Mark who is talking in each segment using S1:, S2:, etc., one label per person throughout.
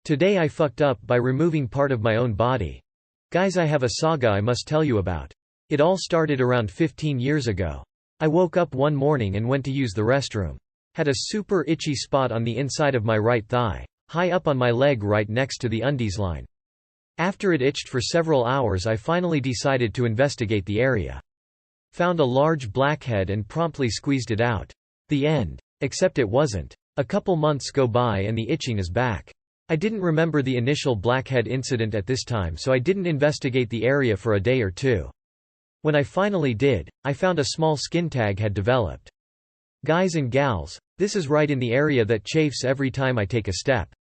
S1: Today I fucked up by removing part of my own body. Guys, I have a saga I must tell you about. It all started around 15 years ago. I woke up one morning and went to use the restroom. Had a super itchy spot on the inside of my right thigh, high up on my leg right next to the undies line. After it itched for several hours, I finally decided to investigate the area. Found a large blackhead and promptly squeezed it out. The end. Except it wasn't. A couple months go by and the itching is back. I didn't remember the initial blackhead incident at this time, so I didn't investigate the area for a day or two. When I finally did, I found a small skin tag had developed. Guys and gals, this is right in the area that chafes every time I take a step.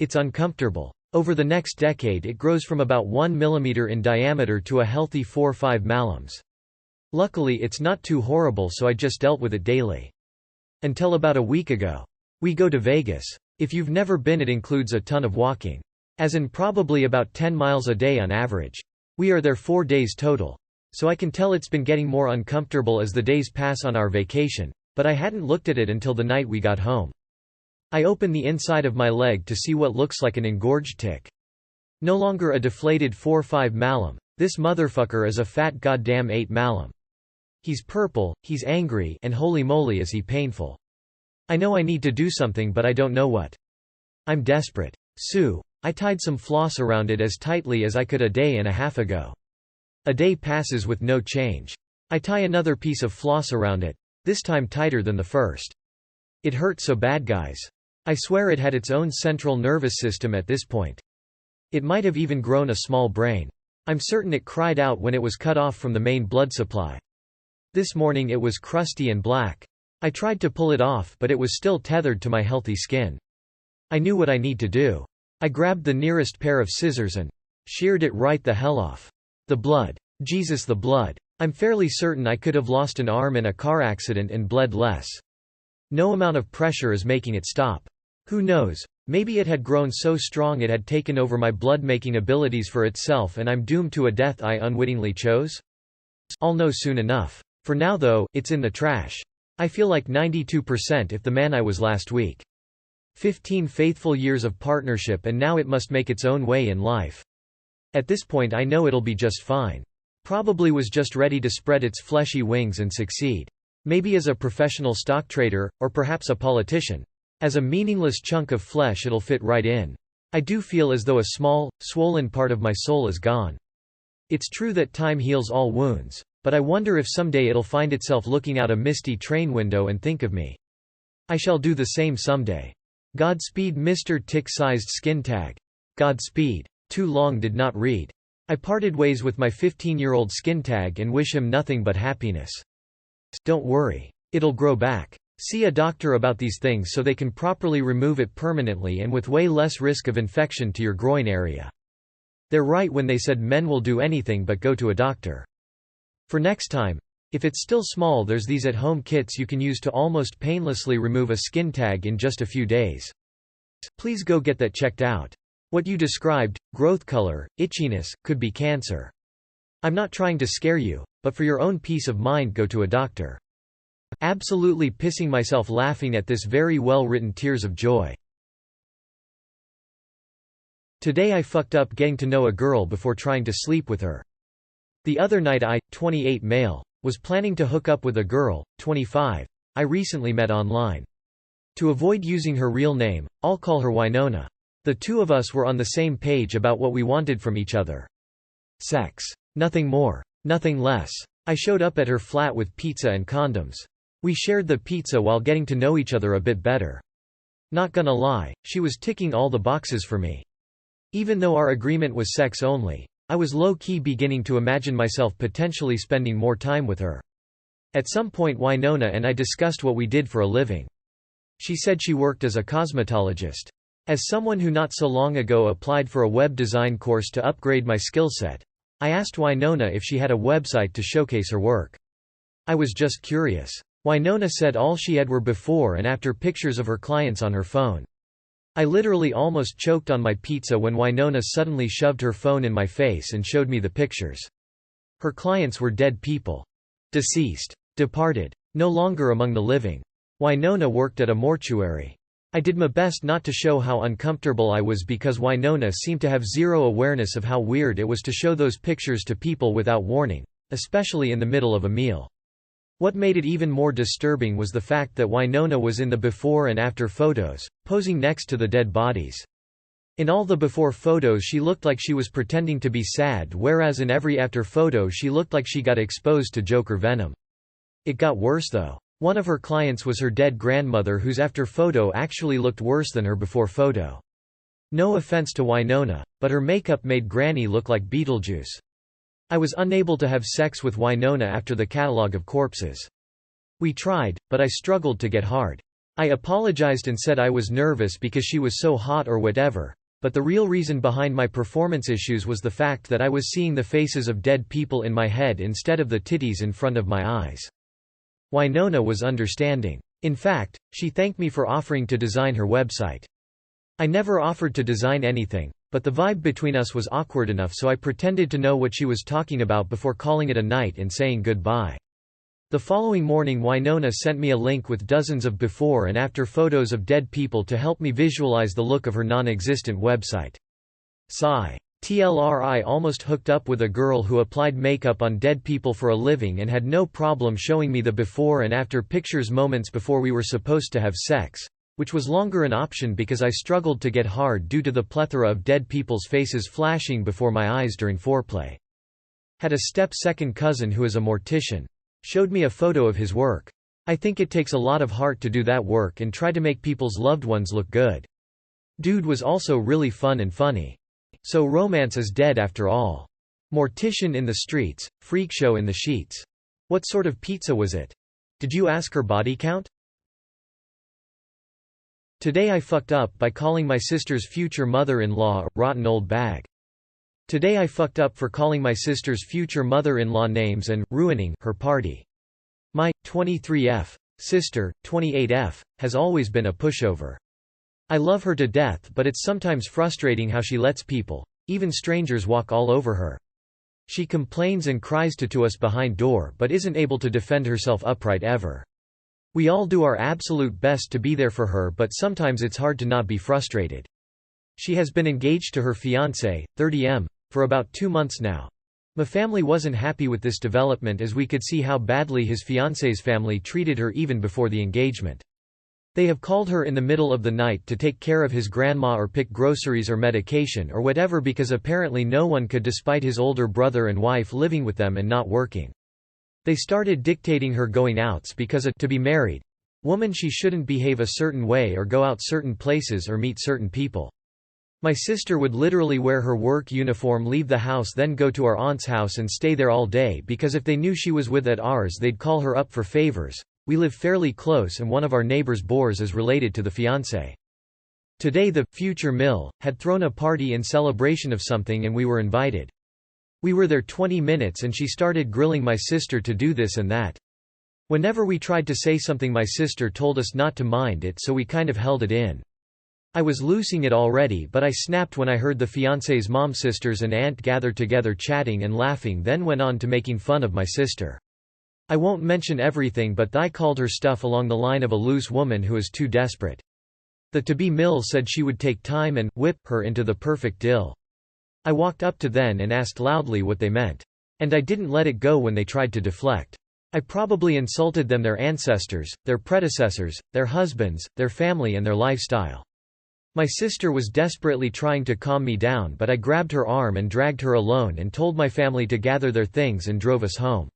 S1: It's uncomfortable. Over the next decade it grows from about 1 mm in diameter to a healthy 4–5 malams. Luckily it's not too horrible, so I just dealt with it daily. Until about a week ago. We go to Vegas. If you've never been, it includes a ton of walking. As in probably about 10 miles a day on average. We are there 4 days total. So I can tell it's been getting more uncomfortable as the days pass on our vacation, but I hadn't looked at it until the night we got home. I open the inside of my leg to see what looks like an engorged tick. No longer a deflated 4–5 mallam, this motherfucker is a fat goddamn 8 mallam. He's purple, he's angry, and holy moly is he painful. I know I need to do something, but I don't know what. I'm desperate. Sue. I tied some floss around it as tightly as I could a day and a half ago. A day passes with no change. I tie another piece of floss around it, this time tighter than the first. It hurt so bad, guys. I swear it had its own central nervous system at this point. It might have even grown a small brain. I'm certain it cried out when it was cut off from the main blood supply. This morning it was crusty and black. I tried to pull it off, but it was still tethered to my healthy skin. I knew what I need to do. I grabbed the nearest pair of scissors and sheared it right the hell off. The blood. Jesus, the blood. I'm fairly certain I could have lost an arm in a car accident and bled less. No amount of pressure is making it stop. Who knows, maybe it had grown so strong it had taken over my blood-making abilities for itself and I'm doomed to a death I unwittingly chose? I'll know soon enough. For now though, it's in the trash. I feel like 92% if the man I was last week. 15 faithful years of partnership and now it must make its own way in life. At this point I know it'll be just fine. Probably was just ready to spread its fleshy wings and succeed. Maybe as a professional stock trader, or perhaps a politician. As a meaningless chunk of flesh it'll fit right in. I do feel as though a small, swollen part of my soul is gone. It's true that time heals all wounds. But I wonder if someday it'll find itself looking out a misty train window and think of me. I shall do the same someday. Godspeed, Mr. Tick-sized skin tag. Godspeed. Too long did not read. I parted ways with my 15-year-old skin tag and wish him nothing but happiness. Don't worry. It'll grow back. See a doctor about these things so they can properly remove it permanently and with way less risk of infection to your groin area. They're right when they said men will do anything but go to a doctor. For next time, if it's still small, there's these at-home kits you can use to almost painlessly remove a skin tag in just a few days. Please go get that checked out. What you described, growth color, itchiness, could be cancer. I'm not trying to scare you, but for your own peace of mind go to a doctor. Absolutely pissing myself laughing at this very well-written tears of joy. Today I fucked up getting to know a girl before trying to sleep with her. The other night I, 28 male, was planning to hook up with a girl, 25, I recently met online. To avoid using her real name, I'll call her Winona. The two of us were on the same page about what we wanted from each other. Sex. Nothing more. Nothing less. I showed up at her flat with pizza and condoms. We shared the pizza while getting to know each other a bit better. Not gonna lie, she was ticking all the boxes for me. Even though our agreement was sex only, I was low-key beginning to imagine myself potentially spending more time with her. At some point Winona and I discussed what we did for a living. She said she worked as a cosmetologist. As someone who not so long ago applied for a web design course to upgrade my skill set, I asked Winona if she had a website to showcase her work. I was just curious. Winona said all she had were before and after pictures of her clients on her phone. I literally almost choked on my pizza when Winona suddenly shoved her phone in my face and showed me the pictures. Her clients were dead people. Deceased. Departed. No longer among the living. Winona worked at a mortuary. I did my best not to show how uncomfortable I was because Winona seemed to have zero awareness of how weird it was to show those pictures to people without warning, especially in the middle of a meal. What made it even more disturbing was the fact that Winona was in the before and after photos, posing next to the dead bodies. In all the before photos she looked like she was pretending to be sad, whereas in every after photo she looked like she got exposed to Joker venom. It got worse though. One of her clients was her dead grandmother, whose after photo actually looked worse than her before photo. No offense to Winona, but her makeup made Granny look like Beetlejuice. I was unable to have sex with Winona after the catalog of corpses. We tried, but I struggled to get hard. I apologized and said I was nervous because she was so hot or whatever, but the real reason behind my performance issues was the fact that I was seeing the faces of dead people in my head instead of the titties in front of my eyes. Winona was understanding. In fact, she thanked me for offering to design her website. I never offered to design anything, but the vibe between us was awkward enough, so I pretended to know what she was talking about before calling it a night and saying goodbye. The following morning Winona sent me a link with dozens of before and after photos of dead people to help me visualize the look of her non-existent website. Sigh. TLR, I almost hooked up with a girl who applied makeup on dead people for a living and had no problem showing me the before and after pictures moments before we were supposed to have sex, which was longer an option because I struggled to get hard due to the plethora of dead people's faces flashing before my eyes during foreplay. Had a step-second cousin who is a mortician. Showed me a photo of his work. I think it takes a lot of heart to do that work and try to make people's loved ones look good. Dude was also really fun and funny. So romance is dead after all. Mortician in the streets, freak show in the sheets. What sort of pizza was it? Did you ask her body count? Today I fucked up by calling my sister's future mother-in-law a rotten old bag. Today I fucked up for calling my sister's future mother-in-law names and ruining her party. My 23F sister, 28F, has always been a pushover. I love her to death, but it's sometimes frustrating how she lets people, even strangers, walk all over her. She complains and cries to us behind door but isn't able to defend herself upright ever. We all do our absolute best to be there for her, but sometimes it's hard to not be frustrated. She has been engaged to her fiancé, 30M, for about 2 months now. My family wasn't happy with this development as we could see how badly his fiancé's family treated her even before the engagement. They have called her in the middle of the night to take care of his grandma or pick groceries or medication or whatever because apparently no one could despite his older brother and wife living with them and not working. They started dictating her going outs because to be married woman she shouldn't behave a certain way or go out certain places or meet certain people. My sister would literally wear her work uniform, leave the house, then go to our aunt's house and stay there all day because if they knew she was with at ours they'd call her up for favors. We live fairly close and one of our neighbors' boars is related to the fiancé. Today the future mill had thrown a party in celebration of something and we were invited. We were there 20 minutes and she started grilling my sister to do this and that. Whenever we tried to say something my sister told us not to mind it, so we kind of held it in. I was losing it already, but I snapped when I heard the fiancé's mom, sisters and aunt gathered together chatting and laughing, then went on to making fun of my sister. I won't mention everything, but I called her stuff along the line of a loose woman who is too desperate. The to-be mill said she would take time and whip her into the perfect deal. I walked up to them and asked loudly what they meant. And I didn't let it go when they tried to deflect. I probably insulted them, their ancestors, their predecessors, their husbands, their family and their lifestyle. My sister was desperately trying to calm me down, but I grabbed her arm and dragged her alone and told my family to gather their things and drove us home.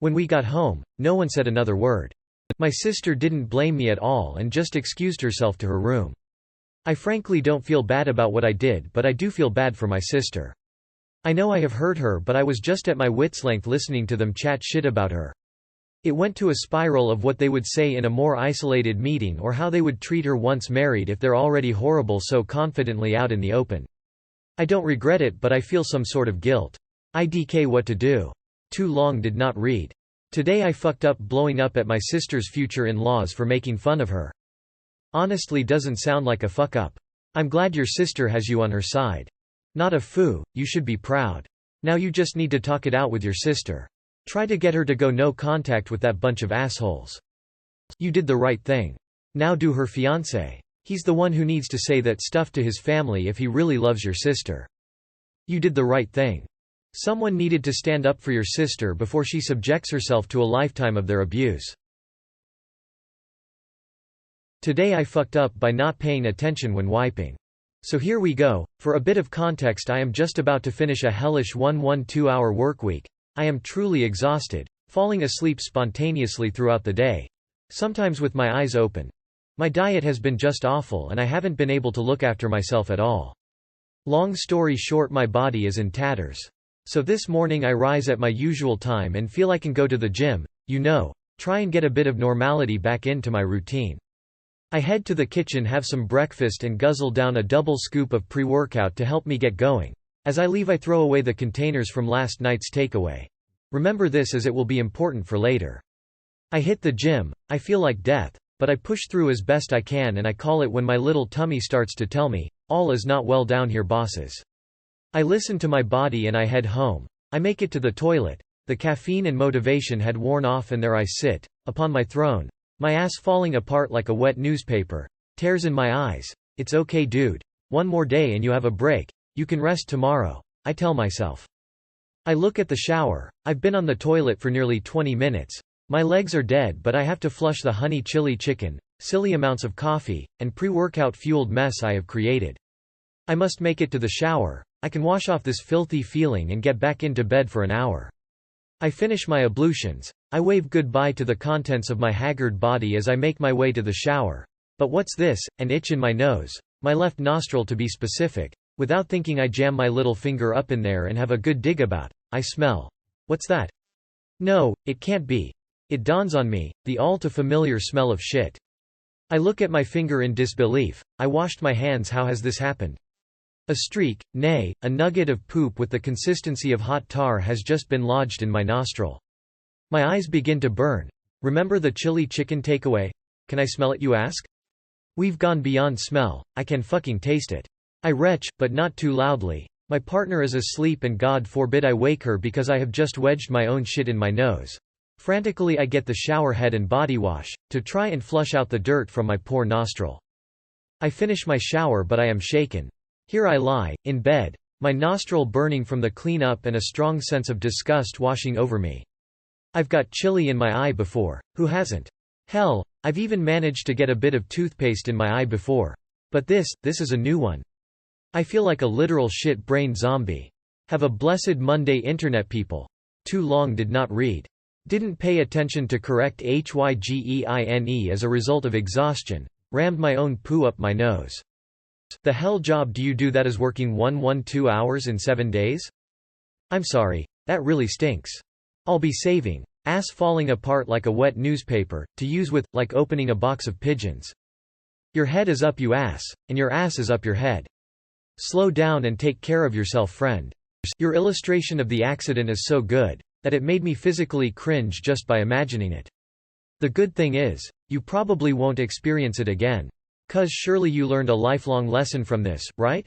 S1: When we got home, no one said another word. My sister didn't blame me at all and just excused herself to her room. I frankly don't feel bad about what I did, but I do feel bad for my sister. I know I have hurt her, but I was just at my wit's length listening to them chat shit about her. It went to a spiral of what they would say in a more isolated meeting or how they would treat her once married if they're already horrible so confidently out in the open. I don't regret it, but I feel some sort of guilt. IDK what to do. Too long did not read. Today I fucked up blowing up at my sister's future in-laws for making fun of her. Honestly doesn't sound like a fuck up. I'm glad your sister has you on her side. Not a foo, you should be proud. Now you just need to talk it out with your sister. Try to get her to go no contact with that bunch of assholes. You did the right thing. Now do her fiancé. He's the one who needs to say that stuff to his family if he really loves your sister. You did the right thing. Someone needed to stand up for your sister before she subjects herself to a lifetime of their abuse. Today I fucked up by not paying attention when wiping. So here we go. For a bit of context, I am just about to finish a hellish 2-hour workweek. I am truly exhausted, falling asleep spontaneously throughout the day, sometimes with my eyes open. My diet has been just awful and I haven't been able to look after myself at all. Long story short, my body is in tatters. So this morning I rise at my usual time and feel I can go to the gym, try and get a bit of normality back into my routine. I head to the kitchen, have some breakfast and guzzle down a double scoop of pre-workout to help me get going. As I leave, I throw away the containers from last night's takeaway. Remember this, as it will be important for later. I hit the gym. I feel like death, but I push through as best I can, and I call it when my little tummy starts to tell me, "All is not well down here, bosses." I listen to my body and I head home. I make it to the toilet. The caffeine and motivation had worn off and there I sit, upon my throne, my ass falling apart like a wet newspaper, tears in my eyes. It's okay, dude. One more day and you have a break. You can rest tomorrow, I tell myself. I look at the shower. I've been on the toilet for nearly 20 minutes. My legs are dead, but I have to flush the honey chili chicken, silly amounts of coffee, and pre-workout fueled mess I have created. I must make it to the shower. I can wash off this filthy feeling and get back into bed for an hour. I finish my ablutions. I wave goodbye to the contents of my haggard body as I make my way to the shower. But what's this? An itch in my nose. My left nostril, to be specific. Without thinking, I jam my little finger up in there and have a good dig about. I smell. What's that? No, it can't be. It dawns on me, the all-too-familiar smell of shit. I look at my finger in disbelief. I washed my hands. How has this happened? A streak, nay, a nugget of poop with the consistency of hot tar has just been lodged in my nostril. My eyes begin to burn. Remember the chili chicken takeaway? Can I smell it, you ask? We've gone beyond smell. I can fucking taste it. I retch, but not too loudly. My partner is asleep and God forbid I wake her because I have just wedged my own shit in my nose. Frantically I get the shower head and body wash, to try and flush out the dirt from my poor nostril. I finish my shower, but I am shaken. Here I lie, in bed, my nostril burning from the cleanup and a strong sense of disgust washing over me. I've got chili in my eye before. Who hasn't? Hell, I've even managed to get a bit of toothpaste in my eye before. But this is a new one. I feel like a literal shit-brain zombie. Have a blessed Monday, internet people. Too long, did not read. Didn't pay attention to correct hygiene as a result of exhaustion. Rammed my own poo up my nose. The hell job do you do that is working 2 hours in 7 days? I'm sorry, that really stinks. I'll be saving. Ass falling apart like a wet newspaper, to use with, like opening a box of pigeons. Your head is up, you ass, and your ass is up your head. Slow down and take care of yourself, friend. Your illustration of the accident is so good that it made me physically cringe just by imagining it. The good thing is, you probably won't experience it again. 'Cause surely you learned a lifelong lesson from this, right?